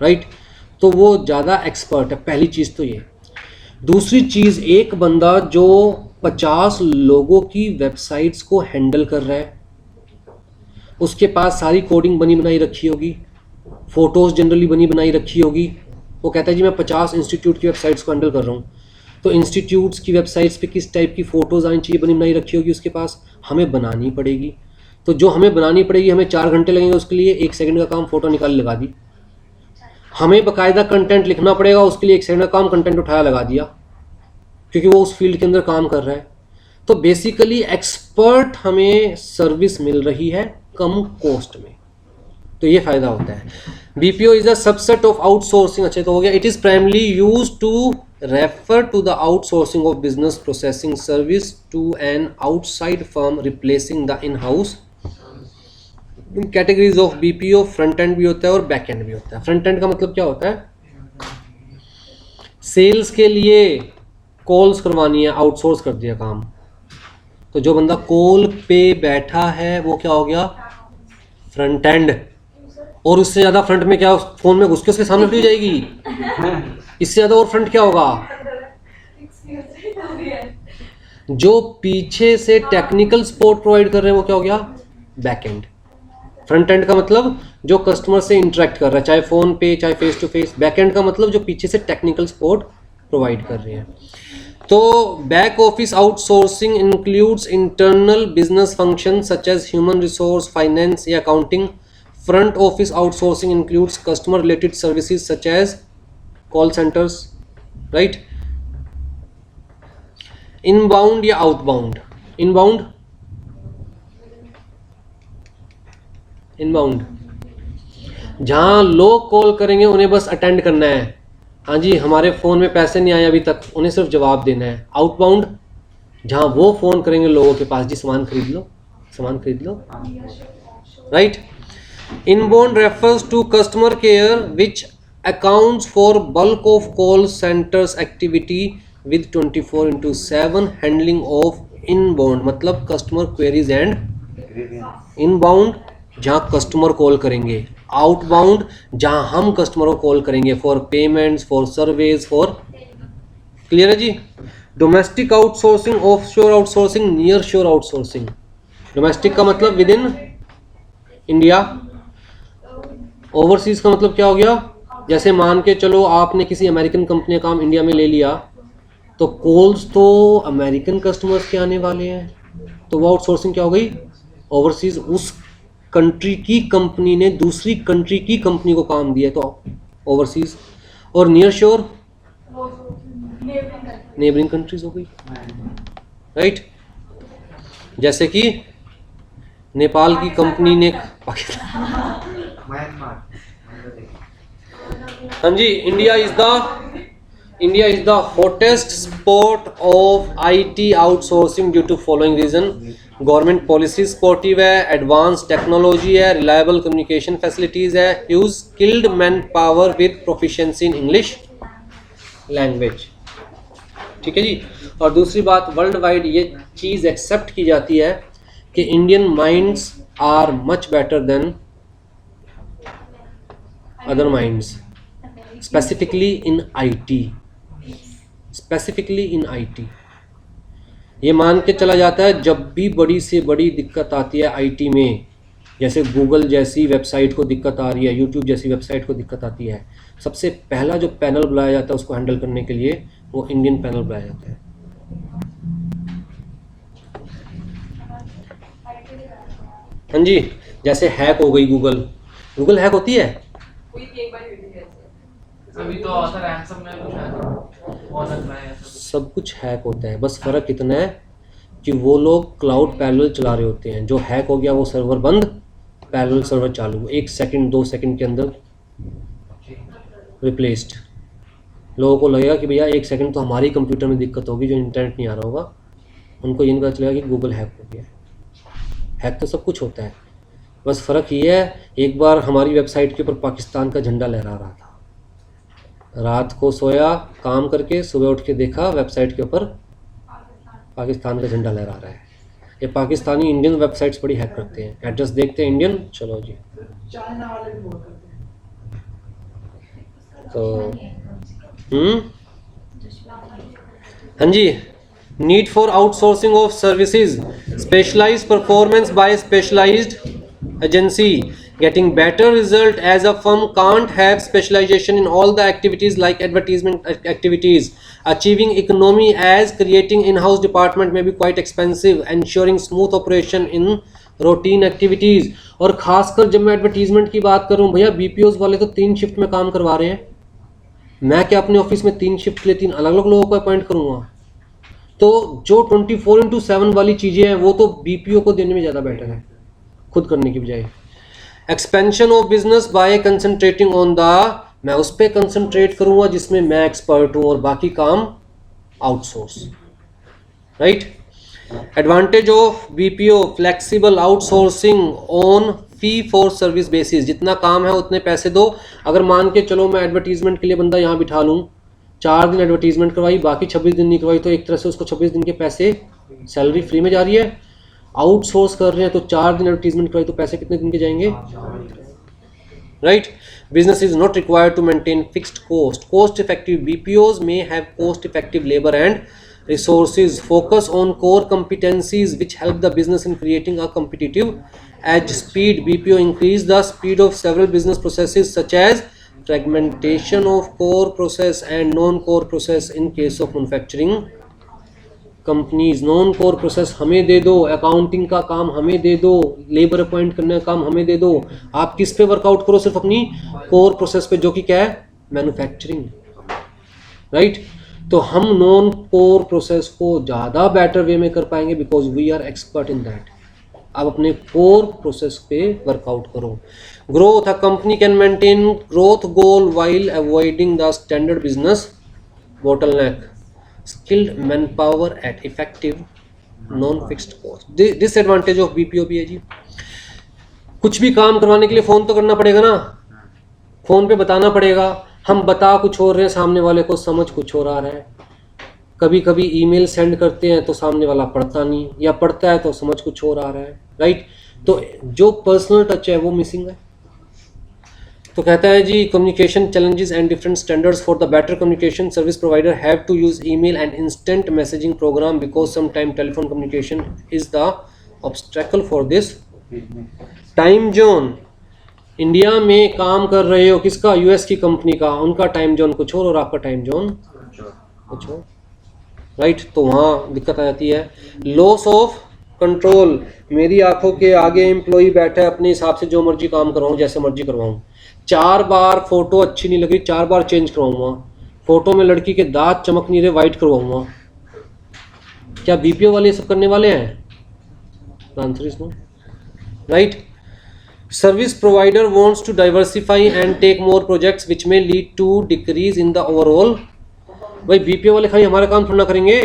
राइट. तो वो ज़्यादा एक्सपर्ट है. पहली चीज़ तो ये. दूसरी चीज़, एक बंदा जो 50 लोगों की वेबसाइट्स को हैंडल कर रहा है, उसके पास सारी कोडिंग बनी बनाई रखी होगी, फ़ोटोज़ जनरली बनी बनाई रखी होगी. वो कहता है जी मैं 50 इंस्टीट्यूट की वेबसाइट्स को हैंडल कर रहा हूँ. तो इंस्टीट्यूट्स की वेबसाइट्स पे किस टाइप की फ़ोटोज़ आनी चाहिए, बनी बनाई रखी होगी उसके पास, हमें बनानी पड़ेगी. तो जो हमें बनानी पड़ेगी, हमें 4 घंटे लगेंगे उसके लिए, 1 सेकंड का काम फ़ोटो निकाल लगा दी. हमें बाकायदा कंटेंट लिखना पड़ेगा, उसके लिए 1 सेकंड का काम कंटेंट उठाया लगा दिया, क्योंकि वो उस फील्ड के अंदर काम कर रहा है. तो बेसिकली एक्सपर्ट हमें सर्विस मिल रही है कम कॉस्ट में. तो ये फ़ायदा होता है. BPO is a subset of outsourcing. अच्छा तो हो गया. It is primarily use to refer to the outsourcing of business processing service to an outside firm replacing the in house. Categories of BPO, front end भी होता है और बैक एंड भी होता है. फ्रंट एंड का मतलब क्या होता है? सेल्स के लिए कॉल्स करवानी है, आउटसोर्स कर दिया काम. तो जो बंदा कॉल पे बैठा है वो क्या हो गया? Front end. और उससे ज़्यादा फ्रंट में क्या, फोन में घुस के उसके सामने खड़ी हो जाएगी? इससे ज़्यादा और फ्रंट क्या होगा? जो पीछे से टेक्निकल सपोर्ट प्रोवाइड कर रहे हैं वो क्या हो गया? Back and. फ्रंट एंड का मतलब जो कस्टमर से इंटरेक्ट कर रहा है, चाहे फ़ोन पे चाहे face to face. Back end का मतलब जो पीछे से टेक्निकल सपोर्ट प्रोवाइड कर रहे हैं. तो back office outsourcing includes internal business function such as human resource, finance या accounting. Front office outsourcing includes customer related services such as call centres, right. Inbound या आउटबाउंड? इनबाउंड, इनबाउंड जहां लोग कॉल करेंगे उन्हें बस अटेंड करना है. हाँ जी हमारे फ़ोन में पैसे नहीं आए अभी तक, उन्हें सिर्फ जवाब देना है. आउटबाउंड जहाँ वो फ़ोन करेंगे लोगों के पास, जी सामान खरीद लो, सामान खरीद लो, right. Inbound refers to customer care which accounts for bulk of call centres activity with 24/7 handling of inbound, मतलब कस्टमर क्वेरीज एंड. इनबाउंड जहाँ कस्टमर कॉल करेंगे, आउटबाउंड जहां हम कस्टमर को कॉल करेंगे for payments, for surveys, for. Clear है जी. Domestic outsourcing, off shore outsourcing, near shore outsourcing. Domestic का मतलब विद इन इंडिया. ओवरसीज का मतलब क्या हो गया? जैसे मान के चलो आपने किसी अमेरिकन कंपनी का काम इंडिया में ले लिया, तो कॉल्स तो अमेरिकन कस्टमर्स के आने वाले हैं, तो वो आउटसोर्सिंग क्या हो गई? ओवरसीज. उस कंट्री की कंपनी ने दूसरी कंट्री की कंपनी को काम दिया, तो ओवरसीज. और नियर शोर नेबरिंग कंट्रीज हो गई, राइट. जैसे कि नेपाल की कंपनी ने हाँ जी, India is the hottest spot of IT outsourcing due to following reason. Government policy supportive है, एडवांस टेक्नोलॉजी है, रिलायबल कम्युनिकेशन फैसिलिटीज है, use skilled man power with proficiency in English language. ठीक है जी। और दूसरी बात, वर्ल्ड वाइड ये चीज़ एक्सेप्ट की जाती है कि Indian minds are much better than other minds, specifically in IT। ये मान के चला जाता है जब भी बड़ी से बड़ी दिक्कत आती है IT में, जैसे गूगल जैसी वेबसाइट को दिक्कत आ रही है, यूट्यूब जैसी वेबसाइट को दिक्कत आती है, सबसे पहला जो पैनल बुलाया जाता है उसको हैंडल करने के लिए, वो इंडियन पैनल बुलाया जाता है। हाँ जी, जैसे हैक हो गई गूगल हैक होती है। अभी तो ऑथर रैंसम में कुछ है, सब कुछ हैक होता है, बस फ़र्क इतना है कि वो लोग क्लाउड पैरेलल चला रहे होते हैं। जो हैक हो गया वो सर्वर बंद, पैरेलल सर्वर चालू, 1 सेकंड 2 सेकंड के अंदर रिप्लेस्ड। लोगों को लगेगा कि भैया 1 सेकंड तो हमारे कंप्यूटर में दिक्कत होगी, जो इंटरनेट नहीं आ रहा होगा, उनको ये नहीं पता चलेगा कि गूगल हैक हो गया। हैक तो सब कुछ होता है, बस फ़र्क ये है, एक बार हमारी वेबसाइट के ऊपर पाकिस्तान का झंडा लहरा रहा था, रात को सोया काम करके, सुबह उठ के देखा वेबसाइट के ऊपर पाकिस्तान का झंडा लहरा रहा है। ये पाकिस्तानी इंडियन वेबसाइट्स बड़ी हैक करते हैं, एड्रेस देखते हैं इंडियन, चलो जी। तो हाँ जी, need for outsourcing of services, specialised performance by specialised agency, getting better result as a firm can't have specialization in all the activities like advertisement activities, achieving economy as creating in-house department may be quite expensive, ensuring smooth operation in routine activities। और खासकर जब मैं एडवर्टीजमेंट की बात करूं, भैया BPOs वाले तो 3 शिफ्ट में काम करवा रहे हैं, मैं क्या अपने ऑफिस में 3 शिफ्ट के लिए 3 अलग अलग लोगों को अपॉइंट करूंगा? तो जो 24/7 वाली चीज़ें हैं वो तो BPO को देने में ज़्यादा बेटर है खुद करने की बजाय। Expansion of business by concentrating on the, मैं उस पर कंसंट्रेट करूंगा जिसमें मैं एक्सपर्ट हूं और बाकी काम outsource, right. Advantage of BPO, flexible outsourcing on fee for service basis, जितना काम है उतने पैसे दो। अगर मान के चलो मैं एडवर्टीजमेंट के लिए बंदा यहाँ बिठा लूँ, 4 दिन एडवर्टीजमेंट करवाई, बाकी 26 दिन नहीं करवाई, तो एक तरह से उसको 26 दिन के पैसे सैलरी फ्री में जा रही है। आउटसोर्स कर रहे हैं तो 4 दिन एडवर्टीजमेंट करवाई तो पैसे कितने दिन के जाएंगे, right. Business is not required to maintain fixed cost effective BPOs may have cost effective labor and resources, focus on core competencies which help the business in creating a competitive edge। Speed, BPO increase the speed of several business processes such as fragmentation of core process and non-core process in case of manufacturing companies. Non core process हमें दे दो, अकाउंटिंग का काम हमें दे दो, लेबर अपॉइंट करने का काम हमें दे दो, आप किस पे वर्कआउट करो, सिर्फ अपनी कोर प्रोसेस पे, जो कि क्या है, मैन्युफैक्चरिंग, राइट। तो हम नॉन कोर प्रोसेस को ज़्यादा बेटर वे में कर पाएंगे because we are expert in that. आप अपने कोर प्रोसेस पे वर्कआउट करो। Growth, a company can maintain growth goal while avoiding the standard business bottleneck. Skilled man power at effective non fixed cost. Disadvantage of BPO भी है जी, कुछ भी काम करवाने के लिए फ़ोन तो करना पड़ेगा ना, फ़ोन पे बताना पड़ेगा, हम बता कुछ और रहे हैं, सामने वाले को समझ कुछ और आ रहा है। कभी कभी ईमेल सेंड करते हैं तो सामने वाला पढ़ता नहीं, या पढ़ता है तो समझ कुछ और आ रहा है, राइट। तो जो पर्सनल टच है वो मिसिंग है। तो कहता है जी, communication challenges and different standards for the better communication service provider have to use email and instant messaging program because some time telephone communication is the obstacle for this. Time zone, India में काम कर रहे हो किसका, US की कंपनी का, उनका टाइम जोन कुछ और आपका टाइम जोन कुछ और, राइट। तो वहाँ दिक्कत आ जाती है। लॉस ऑफ कंट्रोल, मेरी आंखों के आगे एम्प्लॉई बैठा है, अपने हिसाब से जो मर्जी काम करवाऊँ, जैसे मर्जी करवाऊँ, 4 बार फोटो अच्छी नहीं लग रही, 4 बार चेंज करवाऊंगा, फोटो में लड़की के दांत चमक नहीं रहे, वाइट करवाऊंगा। क्या BPO वाले सब करने वाले हैं? Answer is no, right. Service provider wants to diversify and take more projects which may lead to decrease in the overall. भाई बीपीओ वाले खाली हमारा काम थोड़ा ना करेंगे,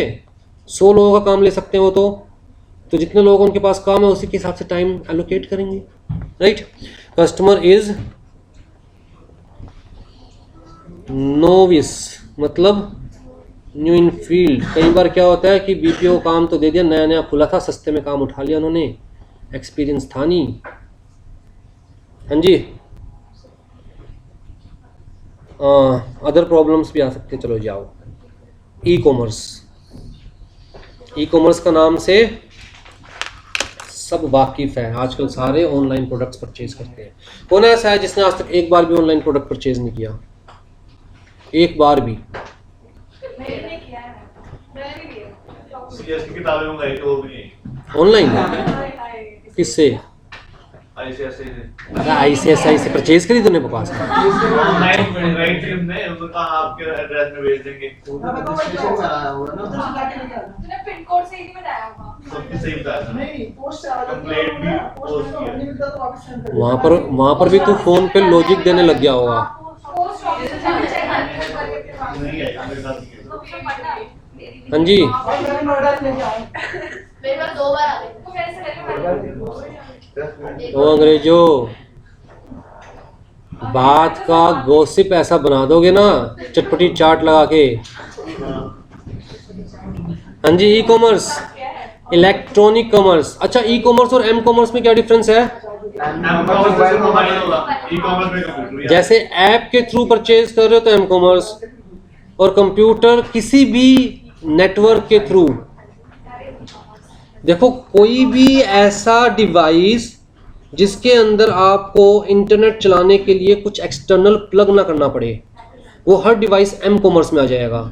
100 लोगों का काम ले सकते हैं वो तो जितने लोग उनके पास काम है उसी के हिसाब से टाइम एलोकेट करेंगे, राइट। कस्टमर इज नोविस मतलब न्यू इन फील्ड। कई बार क्या होता है कि बीपीओ काम तो दे दिया, नया नया खुला था, सस्ते में काम उठा लिया उन्होंने, एक्सपीरियंस था नहीं। हाँ जी, अदर प्रॉब्लम्स भी आ सकते हैं। चलो जाओ, ई कॉमर्स। ई कॉमर्स का नाम से सब वाकिफ है, आजकल सारे ऑनलाइन प्रोडक्ट्स परचेज करते हैं। कौन ऐसा है जिसने आज तक एक बार भी ऑनलाइन प्रोडक्ट परचेज नहीं किया? एक बार भी? मैंने किया है, मैंने भी किया। सीएस की किताबें मंगाई तो वो भी नहीं ऑनलाइन? किससे? आईसीआईसी आईसीआईसीआई से परचेज करी तूने बकवास? ऑनलाइन राइट टीम ने उनका आपके एड्रेस में भेज देंगे। तूने पिन कोड सही नहीं बताया होगा। सबकी सही बताया था। कंप्लेंट भी पोस्ट किया। वहाँ पर भी तू फोन पे लॉजिक देने लग गया होगा। पोस्ट ऑफिस से जाके चेक नहीं है मेरे साथ नहीं तो मुझे पता है। हाँ जी, मेरे पास 2 बार आ गई। तो मेरे से पहले तो अंग्रेजों बात का गॉसिप ऐसा बना दोगे ना, चटपटी चाट लगा के। हाँ जी, ई कॉमर्स, इलेक्ट्रॉनिक कॉमर्स। अच्छा, ई कॉमर्स और एम कॉमर्स में क्या डिफरेंस है? कॉमर्स में मोबाइल होगा, ई-कॉमर्स में कंप्यूटर। जैसे ऐप के थ्रू परचेज कर रहे हो तो एम कॉमर्स, और कंप्यूटर किसी भी नेटवर्क के थ्रू। देखो, कोई भी ऐसा डिवाइस जिसके अंदर आपको इंटरनेट चलाने के लिए कुछ एक्सटर्नल प्लग ना करना पड़े, वो हर डिवाइस एम कॉमर्स में आ जाएगा।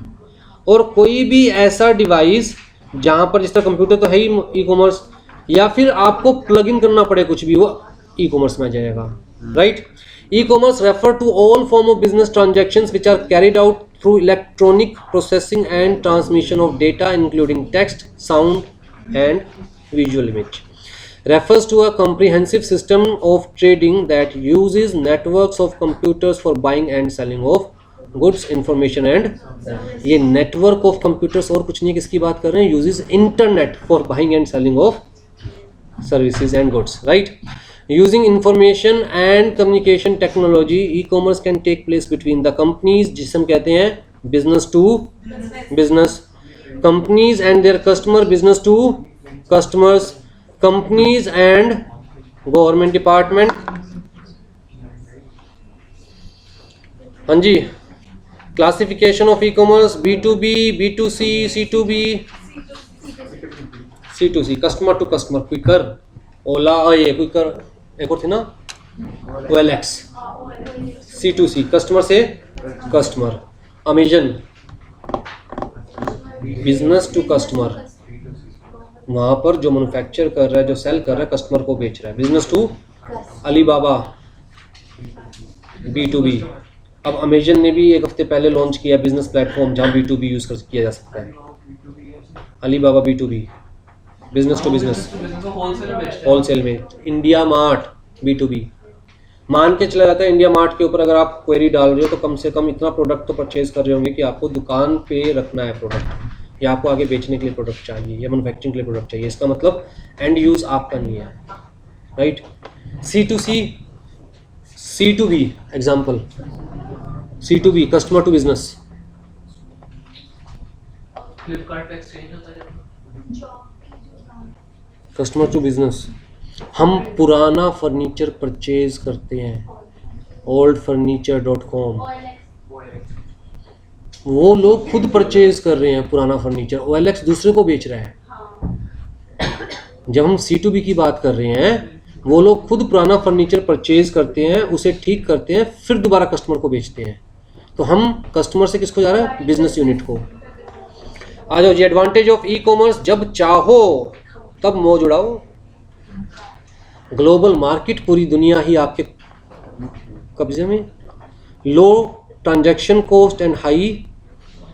और कोई भी ऐसा डिवाइस जहाँ पर, जिस तरह कंप्यूटर तो है ही ई कॉमर्स, या फिर आपको प्लग इन करना पड़े कुछ भी, वो ई कॉमर्स में आ जाएगा, right. E commerce refer to all form of business transactions which are carried out through electronic processing and transmission of data including text, sound and visual image. Refers to a comprehensive system of trading that uses networks of computers for buying and selling of goods, information and ये network of computers और कुछ नहीं, किसकी बात कर रहे हैं? uses internet for buying and selling of services and goods, right? Using information and communication technology, e-commerce can take place between the companies, जिसे हम कहते हैं business to business, companies and their customer, business to customers, companies and government department। हाँ जी, classification of e commerce, B2B, B2C, C2B, C2C, customer to customer, Quikr, Ola, और ये क्विकर एक और थी ना, OLX। C2C, कस्टमर से customer. Amazon, business to customer, वहाँ पर जो मैन्युफैक्चर कर रहा है, जो सेल कर रहा है, कस्टमर को बेच रहा है। Business to Alibaba, B2B। अब अमेजन ने भी एक हफ्ते पहले लॉन्च किया बिजनेस प्लेटफॉर्म जहाँ B2B यूज़ कर किया जा सकता है। Alibaba B2B, business to business, wholesale में बेचते हैं। होलसेल में। इंडिया मार्ट B2B, मान के चला जाता है इंडिया मार्ट के ऊपर अगर आप क्वेरी डाल रहे हो तो कम से कम इतना प्रोडक्ट तो परचेज कर रहे होंगे कि आपको दुकान पे रखना है प्रोडक्ट, या आपको आगे बेचने के लिए प्रोडक्ट चाहिए, या मैन्युफैक्चरिंग के लिए प्रोडक्ट चाहिए। इसका मतलब एंड यूज़ आपका नहीं है, right. C2C, C2B example, C2B customer to business, Flipkart पे एक्सचेंज होता है। Customer to business. हम पुराना फर्नीचर परचेज करते हैं, oldfurniture.com, वो लोग खुद परचेज कर रहे हैं पुराना फर्नीचर, OLX दूसरे को बेच रहा है। जब हम C2B की बात कर रहे हैं, वो लोग खुद पुराना फर्नीचर परचेज करते हैं, उसे ठीक करते हैं, फिर दोबारा कस्टमर को बेचते हैं। तो हम कस्टमर से किसको जा रहा है? बिजनेस यूनिट को। आ जाओ जी, एडवांटेज ऑफ ई कॉमर्स, जब चाहो तब मौज उड़ाओ। ग्लोबल मार्केट, पूरी दुनिया ही आपके कब्जे में। Low transaction cost and high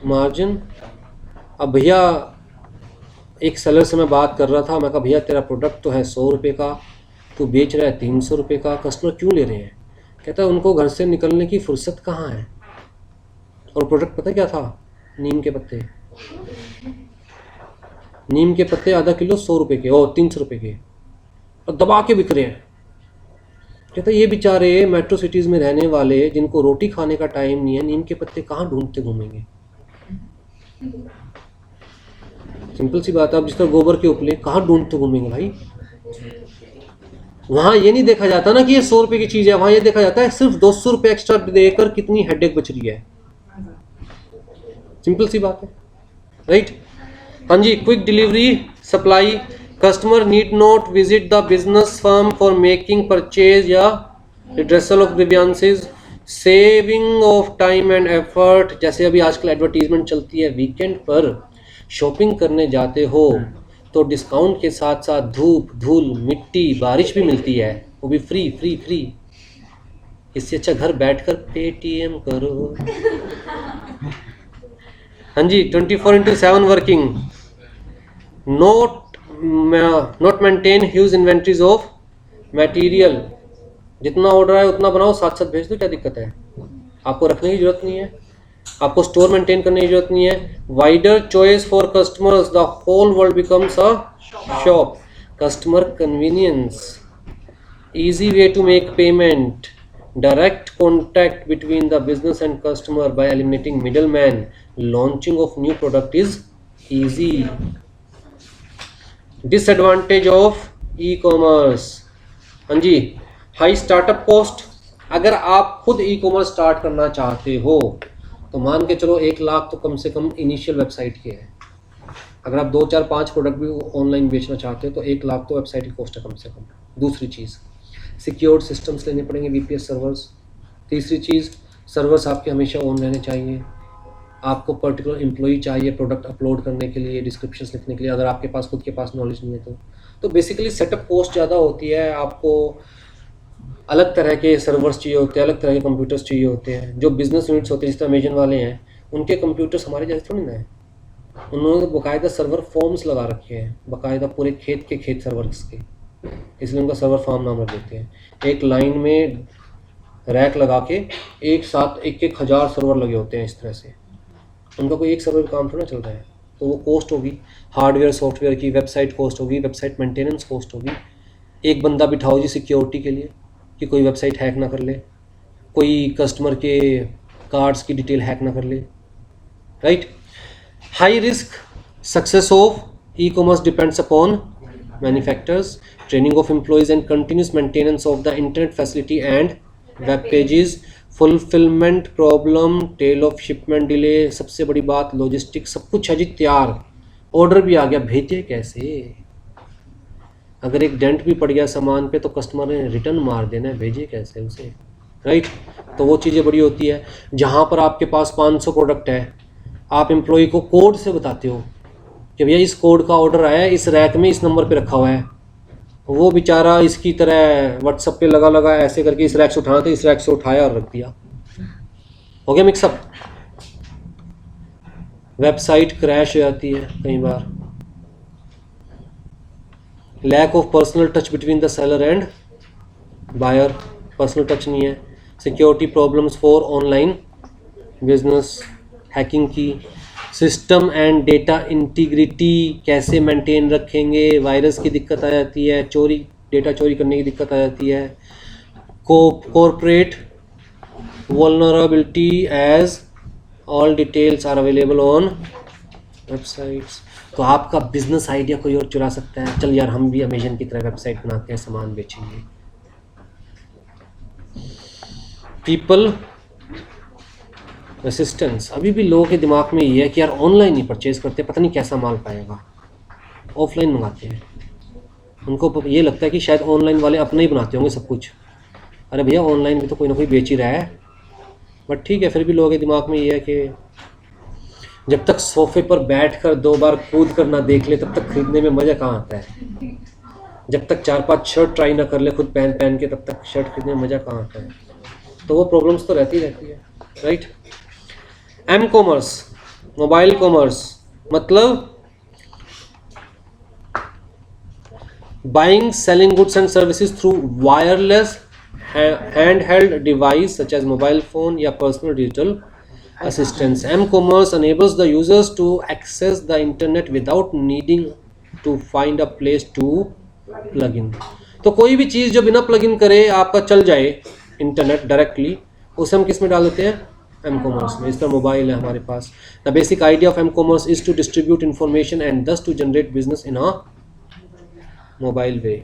margin. अब भैया, एक सेलर से मैं बात कर रहा था, मैं कहा भैया तेरा प्रोडक्ट तो है 100 रुपये का, तू बेच रहा है 300 रुपये का, कस्टमर क्यों ले रहे हैं? कहता है उनको घर से निकलने की फुर्सत कहाँ है। और प्रोडक्ट पता क्या था? नीम के पत्ते। नीम के पत्ते आधा किलो 100 रुपये के और 300 रुपये के, और दबा के बिक रहे हैं। कहता है ये बेचारे मेट्रो सिटीज़ में रहने वाले जिनको रोटी खाने का टाइम नहीं है, नीम के पत्ते कहाँ ढूंढते घूमेंगे? सिंपल सी बात है, आप जिस तरह गोबर के उपले कहाँ ढूंढते घूमेंगे भाई? वहाँ ये नहीं देखा जाता ना कि ये 100 रुपये की चीज़ है, वहाँ ये देखा जाता है सिर्फ 200 रुपये एक्स्ट्रा देकर कितनी हेडेक बच रही है। सिंपल सी बात है, राइट? हाँ जी, quick delivery supply, customer need not visit the business firm for making purchase या redressal of grievances, saving of time and effort. जैसे अभी आजकल एडवर्टीजमेंट चलती है, वीकेंड पर शॉपिंग करने जाते हो तो डिस्काउंट के साथ साथ धूप, धूल, मिट्टी, बारिश भी मिलती है, वो भी फ्री फ्री फ्री। इससे अच्छा घर बैठकर पेटीएम करो। हाँ जी, 24/7 working, not maintain huge inventories of material. जितना ऑर्डर है उतना बनाओ, साथ साथ भेज दो, क्या दिक्कत है? आपको रखने की जरूरत नहीं है, आपको स्टोर मेंटेन करने की जरूरत नहीं है। Wider choice for customers, the whole world becomes a shop. Customer convenience, easy way to make payment, direct contact between the business and customer by eliminating middleman, launching of new product is easy. Disadvantage of e-commerce, हाँ जी, हाई स्टार्टअप कॉस्ट। अगर आप खुद ई कॉमर्स स्टार्ट करना चाहते हो तो मान के चलो 1 लाख तो कम से कम इनिशियल वेबसाइट के है। अगर आप 2 4 5 प्रोडक्ट भी ऑनलाइन बेचना चाहते हो तो 1 लाख तो वेबसाइट की कॉस्ट है कम से कम। दूसरी चीज़, सिक्योर्ड सिस्टम्स लेने पड़ेंगे, वीपीएस सर्वर्स। तीसरी चीज़, सर्वर्स आपके हमेशा ऑन रहने चाहिए। आपको पर्टिकुलर एम्प्लॉई चाहिए प्रोडक्ट अपलोड करने के लिए, डिस्क्रिप्शंस लिखने के लिए, अगर आपके पास खुद के पास नॉलेज नहीं है तो बेसिकली सेटअप कॉस्ट ज़्यादा होती है। आपको अलग तरह के सर्वर्स चाहिए होते हैं, अलग तरह के कंप्यूटर्स चाहिए होते हैं। जो बिजनेस यूनिट्स होते हैं, जिस तरह अमेजन वाले हैं, उनके कंप्यूटर्स हमारे जैसे थोड़ी ना है। उन्होंने बाकायदा सर्वर फॉर्म्स लगा रखे हैं, बाकायदा पूरे खेत के खेत सर्वर्स के, इसलिए उनका सर्वर फार्म नाम रख देते हैं। एक लाइन में रैक लगा के एक साथ 1-1 हज़ार सर्वर लगे होते हैं। इस तरह से उनका कोई एक सर्वर काम थोड़ा चल रहा है, तो वो कॉस्ट होगी हार्डवेयर सॉफ्टवेयर की, वेबसाइट कॉस्ट होगी, वेबसाइट मेंटेनेंस कॉस्ट होगी। एक बंदा बिठाओ जी सिक्योरिटी के लिए कि कोई वेबसाइट हैक ना कर ले, कोई कस्टमर के कार्ड्स की डिटेल हैक ना कर ले, right? High risk success of e commerce depends upon manufacturers, training of employees and continuous maintenance of the internet facility and web pages, fulfilment problem, tail of shipment delay. सबसे बड़ी बात लॉजिस्टिक्स, सब कुछ है जी तैयार, ऑर्डर भी आ गया, भेजे कैसे? अगर एक डेंट भी पड़ गया सामान पे तो कस्टमर ने रिटर्न मार देना है, भेजे कैसे उसे, राइट? तो वो चीज़ें बड़ी होती है। जहाँ पर आपके पास 500 प्रोडक्ट है, आप एम्प्लॉय को कोड से बताते हो कि भैया इस कोड का ऑर्डर आया है, इस रैक में इस नंबर पे रखा हुआ है। वो बेचारा इसकी तरह व्हाट्सएप पे लगा ऐसे करके इस रैक से उठाना, तो इस रैक से उठाया और रख दिया, हो गया मिक्सअप। वेबसाइट क्रैश हो जाती है कई बार। Lack of personal touch between the seller and buyer, personal touch नहीं है। Security problems for online business, hacking की। सिस्टम एंड डेटा इंटीग्रिटी कैसे मेंटेन रखेंगे, वायरस की दिक्कत आ जाती है, चोरी, डेटा चोरी करने की दिक्कत आ जाती है। Corporate vulnerability as all details are available on websites. तो आपका बिजनेस आइडिया कोई और चुरा सकता है, चल यार हम भी अमेजन की तरह वेबसाइट बनाते हैं, सामान बेचेंगे। पीपल रेसिस्टेंस, अभी भी लोगों के दिमाग में ये है कि यार ऑनलाइन ही परचेज करते, पता नहीं कैसा माल पाएगा, ऑफलाइन मंगाते हैं। उनको ये लगता है कि शायद ऑनलाइन वाले अपने ही बनाते होंगे सब कुछ। अरे भैया ऑनलाइन भी तो कोई ना कोई बेच ही रहा है, बट ठीक है, फिर भी लोगों के दिमाग में ये है कि जब तक सोफे पर बैठकर 2 बार कूद कर ना देख ले तब तक खरीदने में मज़ा कहाँ आता है। जब तक 4-5 शर्ट ट्राई ना कर ले खुद पहन के, तब तक शर्ट खरीदने में मज़ा कहाँ आता है। तो वो प्रॉब्लम्स तो रहती है, right? M commerce, mobile commerce, मतलब buying, selling goods and services through wireless handheld device such as mobile phone या personal digital assistants. M-commerce enables the users to access the internet without needing to find a place to plug in. तो कोई भी चीज़ जो बिना प्लग इन करे आपका चल जाए इंटरनेट डायरेक्टली, उसे हम किस में डाल देते हैं? M-commerce में. इस तरह मोबाइल है हमारे पास. The basic idea of M-commerce is to distribute information and thus to generate business in a mobile way.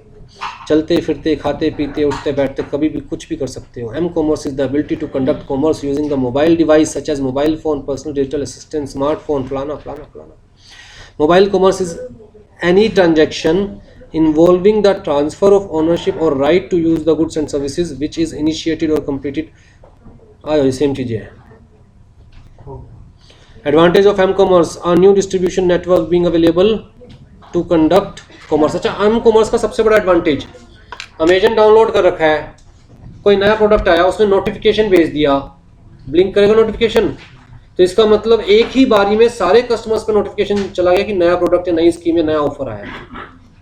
चलते फिरते खाते पीते उठते बैठते कभी भी कुछ भी कर सकते हो. M-commerce is the ability to conduct commerce using the mobile device such as mobile phone, personal digital assistant, smartphone, फलाना. Mobile commerce is any transaction involving the transfer of ownership or right to use the goods and services which is initiated or completed. ये सेम चीज़ें हैं. Advantage of M-commerce: a new distribution network being available to conduct commerce. अच्छा, M-commerce का सबसे बड़ा एडवांटेज, अमेजन डाउनलोड कर रखा है, कोई नया प्रोडक्ट आया उसने नोटिफिकेशन भेज दिया, ब्लिंक करेगा नोटिफिकेशन, तो इसका मतलब एक ही बारी में सारे कस्टमर्स पे नोटिफिकेशन चला गया कि नया प्रोडक्ट है, नई स्कीम है, नया ऑफर आया.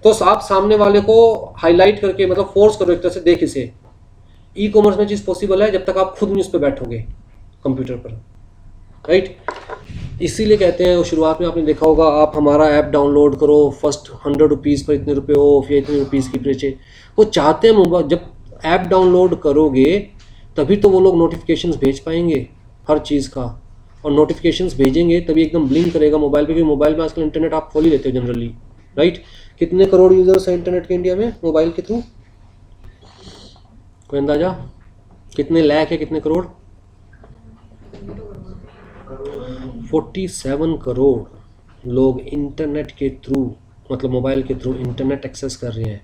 तो आप सामने वाले को हाईलाइट करके मतलब फोर्स करो एक तरह से, देख इसे. ई कॉमर्स में चीज़ पॉसिबल है जब तक आप खुद नहीं उस पर बैठोगे कंप्यूटर पर, राइट. इसीलिए कहते हैं, शुरुआत में आपने देखा होगा, आप हमारा ऐप डाउनलोड करो, फर्स्ट 100 रुपीज़ पर इतने रुपए ऑफ या इतने रुपीज़ की परचेज. वो चाहते हैं मोबाइल, जब ऐप डाउनलोड करोगे तभी तो वो लोग नोटिफिकेशंस भेज पाएंगे हर चीज़ का, और नोटिफिकेशंस भेजेंगे तभी एकदम ब्लिंक करेगा मोबाइल पे, क्योंकि मोबाइल में आजकल इंटरनेट आप खोल ही लेते हो जनरली, राइट. कितने करोड़ यूज़र्स हैं इंटरनेट के इंडिया में मोबाइल के थ्रू? कोई अंदाजा कितने लाख है, कितने करोड़? 47 करोड़ लोग इंटरनेट के थ्रू, मतलब मोबाइल के थ्रू इंटरनेट एक्सेस कर रहे हैं.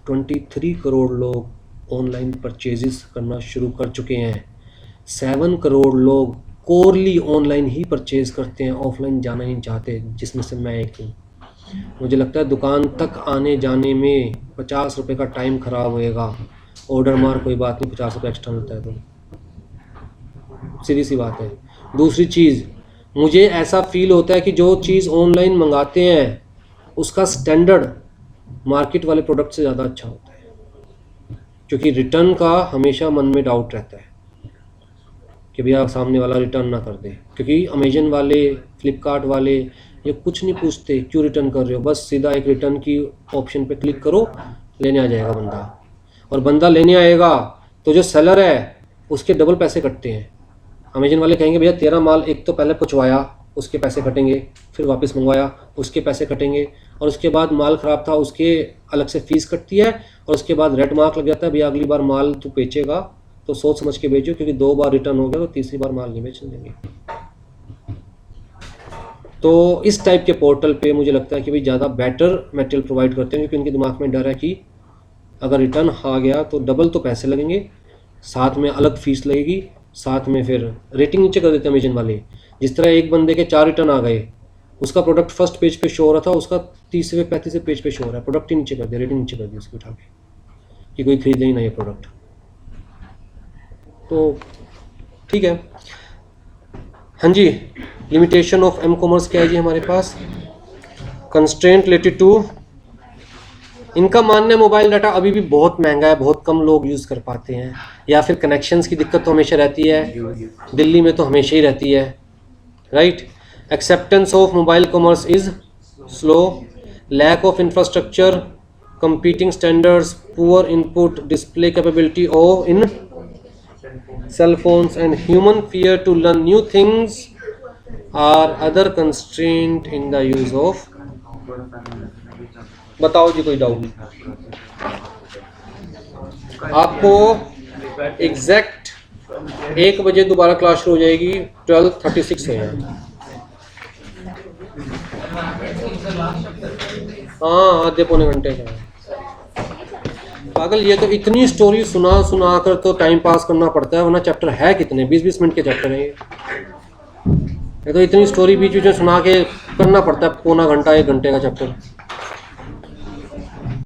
23 करोड़ लोग ऑनलाइन परचेजेस करना शुरू कर चुके हैं. 7 करोड़ लोग कोरली ऑनलाइन ही परचेज करते हैं, ऑफलाइन जाना नहीं चाहते, जिसमें से मैं एक हूँ. मुझे लगता है दुकान तक आने जाने में 50 रुपये का टाइम ख़राब होएगा. ऑर्डर मार, कोई बात नहीं, 50 रुपये एक्स्ट्रा मिलता है, तो सीधी सी बात है. दूसरी चीज़, मुझे ऐसा फील होता है कि जो चीज़ ऑनलाइन मंगाते हैं उसका स्टैंडर्ड मार्केट वाले प्रोडक्ट से ज़्यादा अच्छा होता है, क्योंकि रिटर्न का हमेशा मन में डाउट रहता है कि भैया सामने वाला रिटर्न ना कर दे, क्योंकि अमेजन वाले, फ्लिपकार्ट वाले ये कुछ नहीं पूछते क्यों रिटर्न कर रहे हो, बस सीधा एक रिटर्न की ऑप्शन पे क्लिक करो, लेने आ जाएगा बंदा. और बंदा लेने आएगा तो जो सेलर है उसके डबल पैसे कटते हैं. अमेजन वाले कहेंगे भैया तेरा माल एक तो पहले पहुँचवाया, उसके पैसे कटेंगे, फिर वापस मंगवाया, उसके पैसे कटेंगे, और उसके बाद माल ख़राब था उसके अलग से फ़ीस कटती है, और उसके बाद रेड मार्क लग जाता है, भैया अगली बार माल तू बेचेगा तो सोच समझ के बेचो, क्योंकि 2 बार रिटर्न हो गया तो तीसरी बार माल नहीं बेचने देंगे. तो इस टाइप के पोर्टल पे मुझे लगता है कि भाई ज़्यादा बेटर मटेरियल प्रोवाइड करते हैं, क्योंकि उनके दिमाग में डर है कि अगर रिटर्न आ गया तो डबल तो पैसे लगेंगे, साथ में अलग फ़ीस लगेगी, साथ में फिर रेटिंग नीचे कर देते हैं अमेजन वाले. जिस तरह एक बंदे के 4 रिटर्न आ गए, उसका प्रोडक्ट फर्स्ट पेज पे शो हो रहा था, उसका 30वें 35वें पेज पे शो हो रहा है, प्रोडक्ट ही नीचे कर दिया, रेटिंग नीचे कर दी उसकी उठा के, कि कोई खरीदे ही ना ये प्रोडक्ट. तो ठीक है. हाँ जी, लिमिटेशन ऑफ एम कॉमर्स क्या है जी हमारे पास? कंस्ट्रेंट रिलेटेड टू, इनका मानना है मोबाइल डाटा अभी भी बहुत महंगा है, बहुत कम लोग यूज़ कर पाते हैं, या फिर कनेक्शंस की दिक्कत तो हमेशा रहती है, दिल्ली में तो हमेशा ही रहती है, right. Acceptance of mobile commerce is slow, lack of infrastructure, competing standards, poor input display capability of in cell phones, and human fear to learn new things are other constraint in the use of. बताओ जी कोई डाउट? आपको एग्जैक्ट 1 बजे दोबारा क्लास शुरू हो जाएगी, 12:36 हो जाएगी. हाँ, आधे पौने घंटे का है. पागल, ये तो इतनी स्टोरी सुना कर तो टाइम पास करना पड़ता है, वरना चैप्टर है कितने, 20-20 मिनट के चैप्टर हैं ये तो इतनी स्टोरी बीच बीच में सुना के करना पड़ता है, पौना घंटा 1 घंटे का चैप्टर.